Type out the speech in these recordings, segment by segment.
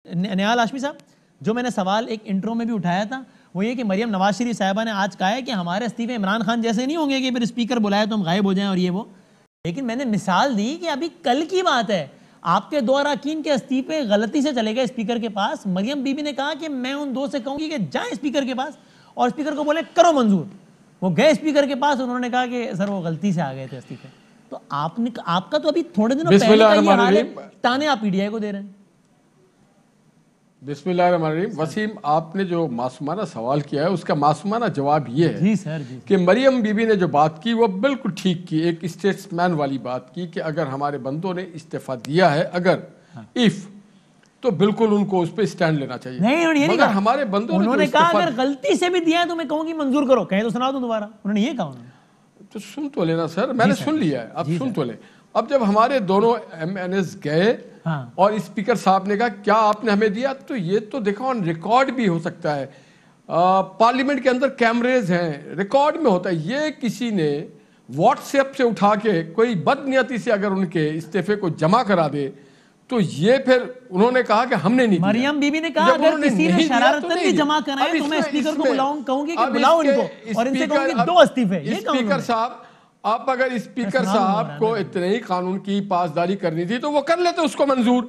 نیال ہاشمی صاحب، جو میں نے سوال ایک انٹرو میں بھی اٹھایا تھا وہ یہ کہ مریم نواز شریف صاحبہ نے آج کہا ہے کہ ہمارے استعفے عمران خان جیسے نہیں ہوں گے کہ پھر اسپیکر بلائے تو ہم غائب ہو جائیں اور یہ وہ. لیکن میں نے مثال دی کہ ابھی کل کی بات ہے، آپ کے 2 اراکین کے استعفے غلطی سے چلے گئے اسپیکر کے پاس. مریم بی بی نے کہا کہ میں ان 2 سے کہوں گی کہ جائیں اسپیکر کے پاس اور اسپیکر کو بولے کرو منظور. وہ گئے اسپیکر کے پاس، انہوں نے کہا کہ سر وہ غلطی سے آ گئے تھے استعفے. تو آپ کا تو ابھی تھوڑے دنوں پہلے کا یہ حال ہے، تانے آپ پی ڈی آئی کو دے رہے ہیں. بسم اللہ الرحمن الرحیم. وسیم، آپ نے جو معصومانہ سوال کیا ہے اس کا معصومانہ جواب یہ ہے کہ مریم بی بی نے جو بات کی وہ بالکل ٹھیک کی، ایک اسٹیٹس مین والی بات کی کہ اگر ہمارے بندوں نے استعفیٰ دیا ہے تو بالکل ان کو اس پہ اسٹینڈ لینا چاہیے. نہیں، مگر ہمارے بندوں انہوں نے کہا اگر غلطی سے بھی دیا ہے تو میں کہوں گی منظور کرو، کہیں تو سنا دو دوبارہ. انہوں نے یہ کہا. تو سن تو لینا سر، میں نے سن لیا ہے، اب سن تو لیں. اب جب ہمارے دونوں ایم این ایز گئے اور اسپیکر صاحب نے کہا کیا آپ نے ہمیں دیا، تو یہ تو دیکھو آن ریکارڈ بھی ہو سکتا ہے. پارلیمنٹ کے اندر کیمریز ہیں، ریکارڈ میں ہوتا ہے. یہ کسی نے واٹس ایپ سے اٹھا کے کوئی بدنیتی سے اگر ان کے استعفے کو جمع کرا دے تو یہ پھر انہوں نے کہا کہ ہم نے نہیں دیا. مریم بی بی نے کہا اگر کسی نے شرارتن بھی جمع کرائے تو میں اسپیکر کو بلاؤں، کہوں گی کہ بلاؤ ان کو اور ان سے کہوں گی 2 استعفے. یہ کہوں اسپیکر صاحب، آپ اگر اسپیکر صاحب کو اتنے ہی قانون کی پاسداری کرنی تھی تو وہ کر لیتے اس کو منظور.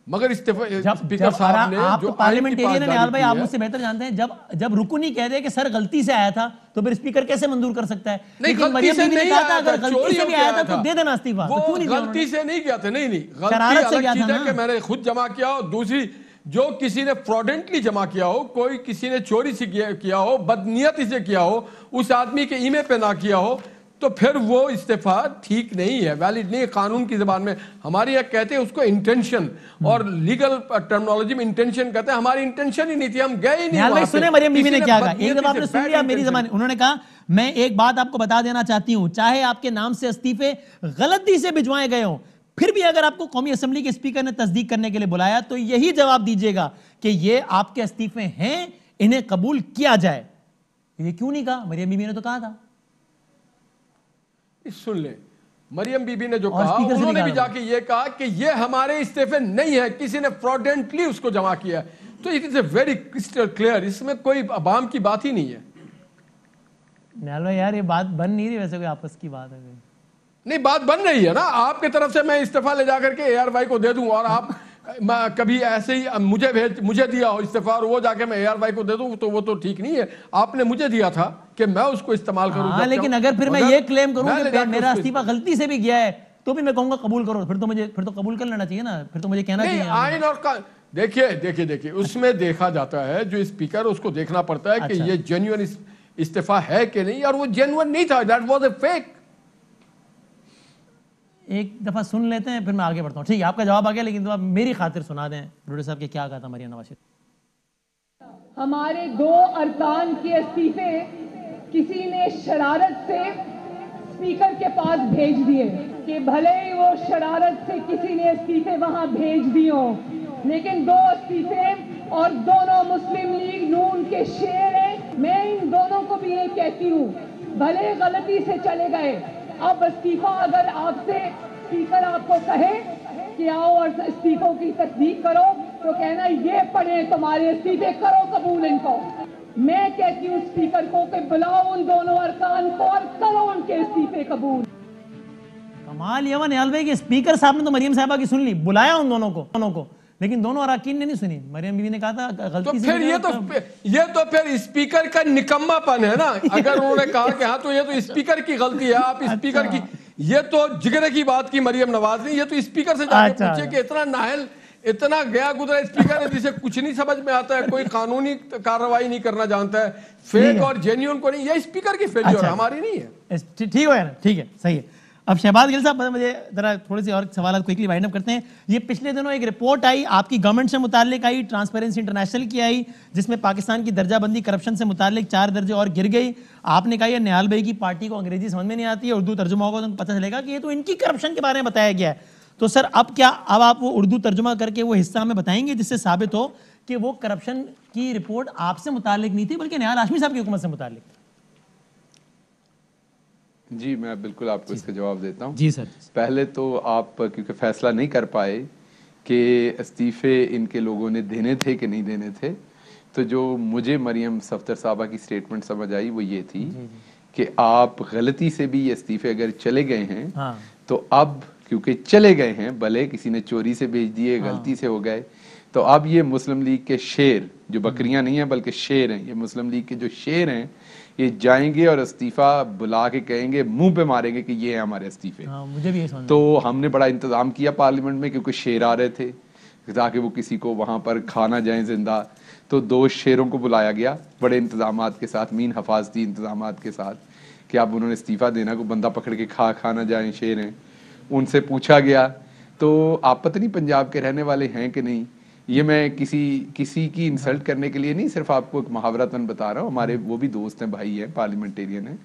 مگر اسپیکر صاحب نے جو پارلیمنٹیرین ہے، نیال بھائی آپ مجھ سے بہتر جانتے ہیں، جب رکن ہی کہہ دے کہ سر غلطی سے آیا تھا تو پھر اسپیکر کیسے منظور کر سکتا ہے؟ لیکن مریم بی بی نے کہا تھا اگر غلطی سے بھی آیا تھا تو دے دینا استعفیٰ. وہ غلطی سے نہیں کیا تھا، نہیں غلطی الگ چیز ہے کہ میں نے خود جمع کیا ہو. دوسری جو کسی نے فراڈنٹلی جمع کیا ہو، کوئی کسی نے چوری سے کیا ہو، بدنیتی سے کیا ہو، اس آدمی کے ای میل پہ نہ کیا ہو، تو پھر وہ استعفیٰ ٹھیک نہیں ہے، ویلڈ نہیں ہے. قانون کی زبان میں ہمارے یہاں کہتے ہیں اس کو انٹینشن، اور لیگل ٹرمنالوجی میں انٹینشن کہتے ہیں. ہماری انٹینشن ہی نہیں تھی، ہم گئے ہی نہیں وہاں پہ. سنیں مریم بی بی نے کیا کہا، ایک دفعہ آپ نے سن لیا میری زبان. انہوں نے کہا میں ایک بات آپ کو بتا دینا چاہتی ہوں، چاہے آپ کے نام سے استعفے غلطی سے بھجوائے گئے ہوں، پھر بھی اگر آپ کو قومی اسمبلی کے اسپیکر نے تصدیق کرنے کے لیے بلایا تو یہی جواب دیجیے گا کہ یہ آپ کے استعفے ہیں، انہیں قبول کیا جائے. یہ کیوں نہیں کہا؟ مریم بی بی نے تو کہا تھا. سن لیں، مریم بی بی نے جو کہا، انہوں نے بھی جا کے یہ کہا کہ یہ ہمارے استعفے نہیں ہے، کسی نے فراڈنٹلی اس کو جمع کیا. تو it is a very crystal clear, اس میں کوئی عوام کی بات ہی نہیں ہے. نیال بھائی یار یہ بات بن نہیں رہی، ویسے کوئی آپس کی بات ہے نہیں، بات بن رہی ہے نا. آپ کی طرف سے میں استعفیٰ لے جا کر کے اے آر وائی کو دے دوں اور آپ کبھی ایسے ہی مجھے دیا ہو استعفیٰ اور وہ جا کے میں اے آر وائی کو دے دوں تو وہ تو ٹھیک نہیں ہے. آپ نے مجھے دیا تھا کہ میں اس کو استعمال کروں. لیکن اگر پھر میں یہ کلیم کروں کہ میرا استعفیٰ غلطی سے بھی گیا ہے تو بھی میں کہوں گا قبول کرو، پھر تو قبول کر لینا چاہیے نا، پھر تو مجھے کہنا چاہیے. آئین اور دیکھیے اس میں دیکھا جاتا ہے، جو اسپیکر اس کو دیکھنا پڑتا ہے کہ یہ جینوئن استعفیٰ ہے کہ نہیں، اور وہ جینوئن نہیں تھا، دیٹ واز اے فیک. ایک دفعہ سن لیتے ہیں پھر میں آگے بڑھتا ہوں. ٹھیک ہے، آپ کا جواب آ گیا، لیکن آپ میری خاطر سنا دیں بروڈے صاحب کہ کیا کہا تھا مریم نواز شریف. ہمارے 2 ارکان کے استعفے کسی نے شرارت سے اسپیکر کے پاس بھیج دیے کہ بھلے ہی وہ شرارت سے کسی نے استعفے وہاں بھیج دیے ہوں، لیکن 2 استعفے اور دونوں مسلم لیگ نون کے شیر ہیں. میں ان دونوں کو بھی یہ کہتی ہوں، بھلے غلطی سے چلے گئے، اب استعفیٰ اگر آپ سے اسپیکر آپ کو کہے کہ آؤ اور استعفوں کی تصدیق کرو تو کہنا یہ پڑھیں تمہارے استعفے، کرو قبول ان کو. میں کہتی ہوں اسپیکر کو کہ بلاؤ ان دونوں ارکان کو اور کرو ان کے استعفے قبول. کمال یہ نیال بھائی کہ اسپیکر صاحب نے تو مریم صاحبہ کی سن لی، بلایا ان دونوں کو، لیکن دونوں اراکین نے نہیں سنی. مریم بی بی نے کہا تھا غلطی سے. یہ تو پھر اسپیکر کا نکما پن ہے نا. اگر انہوں نے کہا کہ ہاں تو یہ تو اسپیکر کی غلطی ہے، آپ اسپیکر کی، یہ تو جگرے کی بات کی مریم نواز نے. یہ تو اسپیکر سے جا کے پوچھے کہ اتنا نااہل، اتنا گیا گزرا اسپیکر ہے جسے کچھ نہیں سمجھ میں آتا ہے، کوئی قانونی کارروائی نہیں کرنا جانتا ہے، فیک اور جینیون کو نہیں. یہ اسپیکر کی فیلئر ہے، ہماری نہیں ہے. ٹھیک ہے نا، ٹھیک ہے، صحیح ہے. اب شہباز گل صاحب مجھے ذرا تھوڑے سے اور سوالات کوئکلی وائنڈ اپ کرتے ہیں. یہ پچھلے دنوں ایک رپورٹ آئی آپ کی گورنمنٹ سے متعلق آئی، ٹرانسپیرنسی انٹرنیشنل کی آئی، جس میں پاکستان کی درجہ بندی کرپشن سے متعلق 4 درجے اور گر گئی. آپ نے کہا یہ نیال بھائی کی پارٹی کو انگریزی سمجھ میں نہیں آتی ہے، اردو ترجمہ ہوگا تو پتہ چلے گا کہ یہ تو ان کی کرپشن کے بارے میں بتایا گیا ہے. تو سر اب آپ وہ اردو ترجمہ کر کے وہ حصہ ہمیں بتائیں گے جس سے ثابت ہو کہ وہ کرپشن کی رپورٹ آپ سے متعلق نہیں تھی بلکہ نیال ہاشمی صاحب کی حکومت سے متعلق تھی. جی میں بالکل آپ کو اس کا جواب دیتا ہوں. جی سر. پہلے تو آپ کیونکہ فیصلہ نہیں کر پائے کہ استعفے ان کے لوگوں نے دینے تھے کہ نہیں دینے تھے، تو جو مجھے مریم صفدر صاحبہ کی سٹیٹمنٹ سمجھ آئی وہ یہ تھی کہ آپ غلطی سے بھی یہ استعفے اگر چلے گئے ہیں تو اب کیونکہ چلے گئے ہیں، بھلے کسی نے چوری سے بھیج دیے، غلطی سے ہو گئے، تو اب یہ مسلم لیگ کے شیر، جو بکریاں نہیں ہیں بلکہ شیر ہیں، یہ مسلم لیگ کے جو شیر ہیں، یہ جائیں گے اور استعفیٰ بلا کے کہیں گے، منہ پہ ماریں گے کہ یہ ہیں ہمارے استعفے۔ تو ہم نے بڑا انتظام کیا پارلیمنٹ میں، کیونکہ شیر آ رہے تھے تاکہ وہ کسی کو وہاں پر کھا نہ جائیں زندہ، تو 2 شیروں کو بلایا گیا بڑے انتظامات کے ساتھ، مین حفاظتی انتظامات کے ساتھ، کہ اب انہوں نے استعفیٰ دینا، کو بندہ پکڑ کے کھا نہ جائیں، شیر ہیں۔ ان سے پوچھا گیا تو آپ پتہ نہیں پنجاب کے رہنے والے ہیں کہ نہیں، یہ میں کسی کی انسلٹ کرنے کے لیے نہیں، صرف آپ کو ایک محاورتاً بتا رہا ہوں، ہمارے وہ بھی دوست ہیں، بھائی ہیں، پارلیمنٹیرین ہیں،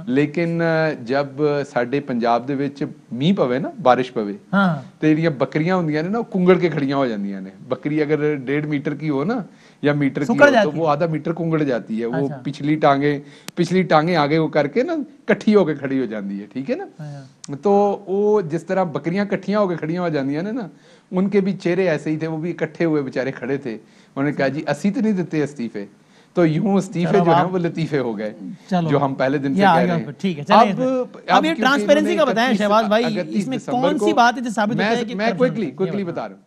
لیکن جب ساڈے پنجاب دے وچ می پوے نا، بارش پوے، تے جڑیاں بکریاں ہوندیاں نے نا، کنگڑ کے کھڑیاں ہو جاندیاں نے۔ بکری اگر 1.5 میٹر کی ہو نا یا میٹر کی ہو تو وہ آدھا میٹر کنگڑ جاتی ہے، وہ پچھلی ٹانگیں آگے وہ کر کے نا کٹھی ہو کے کھڑی ہو جاندی ہے، ٹھیک ہے نا۔ تو وہ جس طرح بکریاں کٹھیاں ہو کے کھڑیاں ہو جاندیاں نے نا، ان کے بھی چہرے ایسے ہی تھے، وہ بھی اکٹھے ہوئے بیچارے کھڑے تھے۔ انہوں نے کہا جی اسی تو نہیں دیتے استعفے، تو یوں استعفے جو ہیں وہ لطیفے ہو گئے، جو ہم پہلے دن سے کہہ رہے ہیں۔ اب یہ ٹرانسپیرنسی کا بتائیں شہباز بھائی، اس میں کون سی بات ہے جو ثابت ہوتا ہے کہ میں کوئکلی بتا رہا ہوں،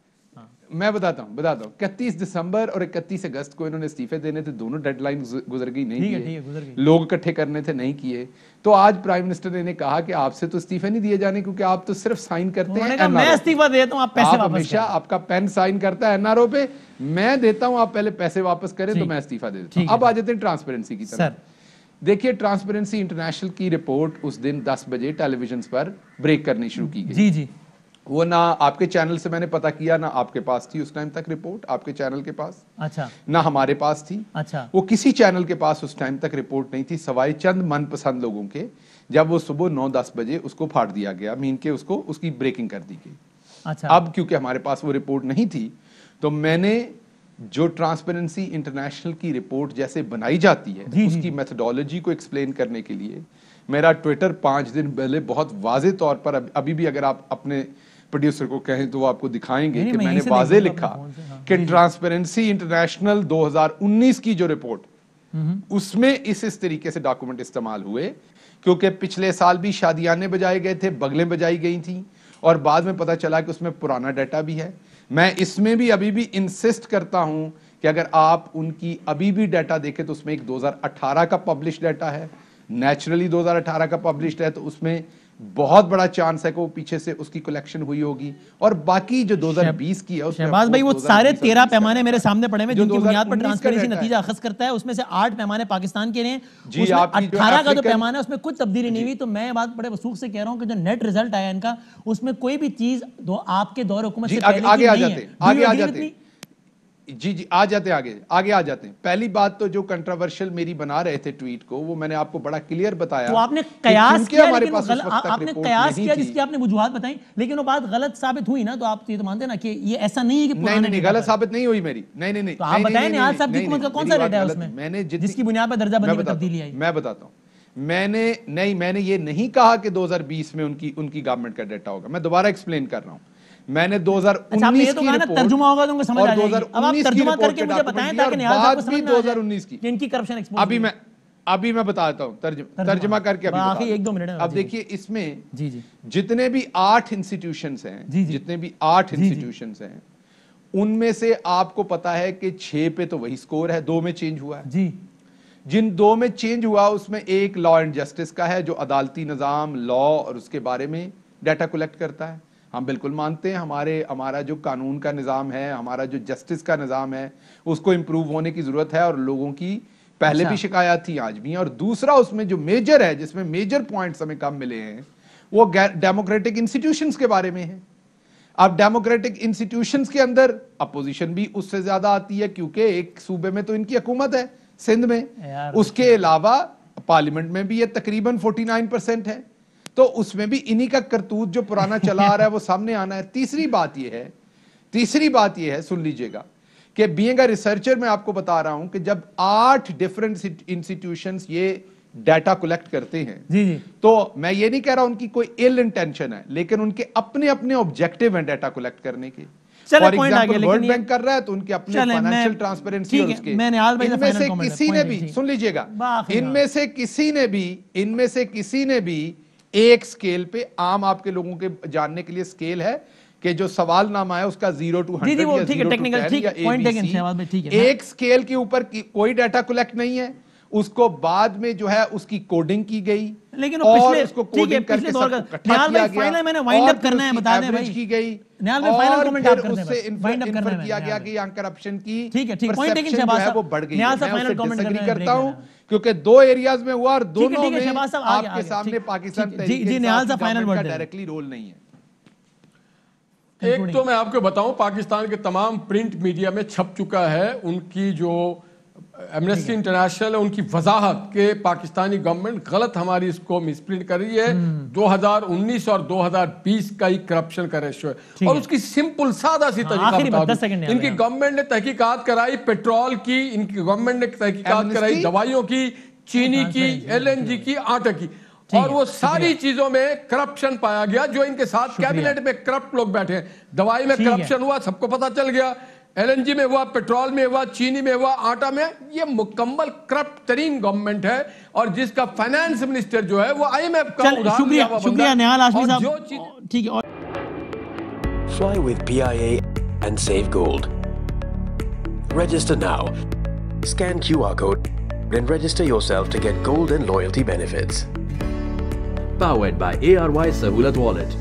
میں بتاتا ہوں 31 دسمبر اور 31 اگست کو انہوں نے استعفے دینے تھے، دونوں ڈیڈ لائن گزر گئی، نہیں کیے، لوگ اکٹھے کرنے تھے، نہیں کیے۔ تو آج پرائم منسٹر نے کہا کہ آپ سے تو استعفے نہیں دیے جانے کیونکہ آپ تو صرف سائن کرتے ہیں، میں استعفیٰ دیتا ہوں، آپ پیسے واپس ہمیشہ آپ کا پین سائن کرتا ہے NRO پہ، میں دیتا ہوں، آپ پہلے پیسے واپس کریں تو میں استعفیٰ دے دیتا ہوں۔ اب آ جاتے ہیں ٹرانسپیرنسی کی طرف۔ دیکھیے ٹرانسپیرنسی انٹرنیشنل کی رپورٹ اس دن 10 بجے ٹیلی ویژنز پر بریک کرنی شروع کی گئی۔ جی وہ نہ آپ کے چینل سے میں نے پتا کیا، نہ آپ کے پاس تھی اس ٹائم تک رپورٹ، آپ کے چینل کے پاس، نہ ہمارے پاس تھی، وہ کسی چینل کے پاس اس ٹائم تک رپورٹ نہیں تھی سوائے چند من پسند لوگوں کے۔ جب وہ صبح 9-10 بجے اس کو پھاڑ دیا گیا، مین کے اس کی بریکنگ کر دی گئی۔ اب کیونکہ ہمارے پاس وہ رپورٹ نہیں تھی تو میں نے جو ٹرانسپیرنسی انٹرنیشنل کی رپورٹ جیسے بنائی جاتی ہے اس کی میتھڈالوجی کو ایکسپلین کرنے کے لیے میرا ٹویٹر 5 دن پہلے بہت واضح طور پر، ابھی بھی اگر آپ اپنے پروڈیوسر کو کہیں تو وہ آپ کو دکھائیں گے کہ میں نے واضح لکھا کہ ٹرانسپیرنسی انٹرنیشنل 2019 کی جو رپورٹ، اس میں اس طریقے سے ڈاکومنٹ استعمال ہوئے، کیونکہ پچھلے سال بھی شادیانے بجائے گئے تھے، بغلیں بجائی گئی تھیں، اور بعد میں پتا چلا کہ اس میں پرانا ڈیٹا بھی ہے۔ میں اس میں بھی ابھی بھی انسسٹ کرتا ہوں کہ اگر آپ ان کی ابھی بھی ڈیٹا دیکھیں تو اس میں ایک 2018 کا پبلش ڈیٹا ہے، نیچرلی 2018 کا پبلشڈ ہے، تو اس میں بہت بڑا چانس ہے کہ وہ پیچھے سے اس کی کلیکشن ہوئی ہوگی، اور باقی جو 2020 کی ہے شہباز بھائی وہ سارے 13 پیمانے میرے سامنے پڑے ہیں جن کی بنیاد پر ٹرانسپیرنسی نتیجہ اخذ کرتا ہے، اس میں سے 8 پیمانے پاکستان کے ہیں، اس میں 18 کا جو پیمانہ ہے اس میں کچھ تبدیلی نہیں ہوئی۔ تو میں بات بڑے وثوق سے کہہ رہا ہوں کہ جو نیٹ ریزلٹ آیا ان کا، اس میں کوئی بھی چیز آپ کے دور حکومت سے پہلے کی نہیں ہے۔ آگے آ جاتے ہیں، جی آ جاتے ہیں، آگے آ جاتے ہیں۔ پہلی بات تو جو کنٹروورشل میری بنا رہے تھے ٹویٹ کو، وہ میں نے آپ کو بڑا کلیئر بتایا، تو آپ نے قیاس کیا، آپ نے قیاس کیا جس کی آپ نے وجوہات بتائیں، لیکن وہ بات غلط ثابت ہوئی نا، تو آپ یہ تو مانتے نا کہ یہ ایسا نہیں ہے کہ پرانے نہیں غلط ثابت نہیں ہوئی میری، نہیں تو آپ بتائیں نیاز صاحب کی حکومت کا کون سا ریٹ ہے اس میں جس کی بنیاد پر درجہ بندی میں تبدیلی آئی؟ میں بتاتا ہوں، میں نے یہ نہیں کہا کہ 2020 میں ان کی گورنمنٹ کا ڈیٹا ہوگا، میں دوبارہ ایکسپلین کر رہا ہوں۔ میں نے 2019 کی رپورٹ ترجمہ ہوگا تو ان کو سمجھ آ جائے گی، اب آپ ترجمہ کر کے مجھے بتائیں تاکہ نیاز صاحب کو سمجھ نہ آ جائے کہ ان کی کرپشن ایکسپوز ہوئی۔ ابھی میں بتاتا ہوں، ترجمہ کر کے آخری 1-2 منٹ۔ اب دیکھیے اس میں جتنے بھی 8 انسٹیٹیوشنز ہیں، ان میں سے آپ کو پتا ہے کہ 6 پہ تو وہی سکور ہے، 2 میں چینج ہوا ہے۔ جن 2 میں چینج ہوا اس میں ایک لا اینڈ جسٹس کا ہے، جو عدالتی نظام، لا اور اس کے بارے میں ڈیٹا کلیکٹ کرتا ہے۔ ہم بالکل مانتے ہیں ہمارا جو قانون کا نظام ہے، ہمارا جو جسٹس کا نظام ہے، اس کو امپروو ہونے کی ضرورت ہے، اور لوگوں کی پہلے بھی شکایات تھی، آج بھی ہیں۔ اور دوسرا اس میں جو میجر ہے، جس میں میجر پوائنٹس ہمیں کم ملے ہیں، وہ ڈیموکریٹک انسٹیٹیوشنز کے بارے میں ہے۔ اب ڈیموکریٹک انسٹیٹیوشنز کے اندر اپوزیشن بھی اس سے زیادہ آتی ہے، کیونکہ ایک صوبے میں تو ان کی حکومت ہے، سندھ میں، اس کے علاوہ پارلیمنٹ میں بھی یہ تقریباً 49% ہے، تو اس میں بھی انہی کا کرتوت جو پرانا چلا آ رہا ہے وہ سامنے آنا ہے۔ تیسری بات یہ ہے سن لیجئے گا کہ بینگ اے ریسرچر میں آپ کو بتا رہا ہوں کہ جب 8 ڈیفرنٹ انسٹیٹیوشنز یہ ڈیٹا کلیکٹ کرتے ہیں، تو میں یہ نہیں کہہ رہا ان کی کوئی ایل انٹینشن ہے، لیکن ان کے اپنے آبجیکٹیو ہیں ڈیٹا کلیکٹ کرنے کے۔ چلے پوائنٹ آ گیا ورلڈ بینک کر رہا ہے تو ان کے اپنے فائنینشیل ٹرانسپیرنسی اور اس کے ان میں سے کسی نے بھی سن لیجئے گا ان میں سے کسی نے بھی ایک سکیل پہ عام آپ کے لوگوں کے جاننے کے لیے سکیل ہے کہ جو سوال نام آیا اس کا 0 to 100 یا 0 to 10 یا ABC ایک سکیل کے اوپر کوئی ڈیٹا کلیکٹ نہیں ہے اس کو بعد میں جو ہے اس کی کوڈنگ کی گئی لیکن اور اس کو کوڈنگ کر کے سب کو اکٹھا کیا گیا میں نے وائنڈ اپ کرنا ہے بتا دیں بھائی کی گئی اور پھر اس سے انفر کیا گیا کہ یہاں کرپشن کی پرسپشن جو ہے وہ بڑھ گئی ہے میں اسے ڈس ایگری کرتا ہوں کیونکہ دو ایریاز میں ہوا اور دونوں میں آپ کے سامنے پاکستان تحریک انصاف کی گورنمنٹ کا ڈائریکٹلی رول نہیں ہے. ایک تو میں آپ کو بتاؤں پاکستان کے تمام پرنٹ میڈیا میں چھپ چکا ہے ان کی جو ایمنسٹی انٹرنیشنل ہے ان کی وضاحت کہ پاکستانی گورنمنٹ غلط ہماری اس کو مسپرنٹ کر رہی ہے 2019 اور 2020 کا ہی کرپشن کا ریشو ہے اور اس کی سمپل سادہ سی طریقہ بتا دوں. ان کی گورنمنٹ نے تحقیقات کرائی پیٹرول کی, ان کی گورنمنٹ نے تحقیقات کرائی دوائیوں کی, چینی کی, LNG کی, آٹا کی, اور وہ ساری چیزوں میں کرپشن پایا گیا. جو ان کے ساتھ کیبنٹ میں کرپٹ لوگ بیٹھے ہیں, دوائی میں کرپشن ہوا سب کو پتہ چل گیا, LNG میں ہوا, پیٹرول میں ہوا, چینی میں ہوا, آٹا میں. یہ مکمل کرپٹ ترین گورنمنٹ ہے اور جس کا فائنانس منسٹر جو ہے وہ IMF کا ادھار لیا ہوا بندہ. شکریہ نیال ہاشمی صاحب. ٹھیک ہے. Fly with PIA and save gold. Register now. Scan QR code and register yourself to get gold and loyalty benefits. Powered by ARY Sahulat Wallet.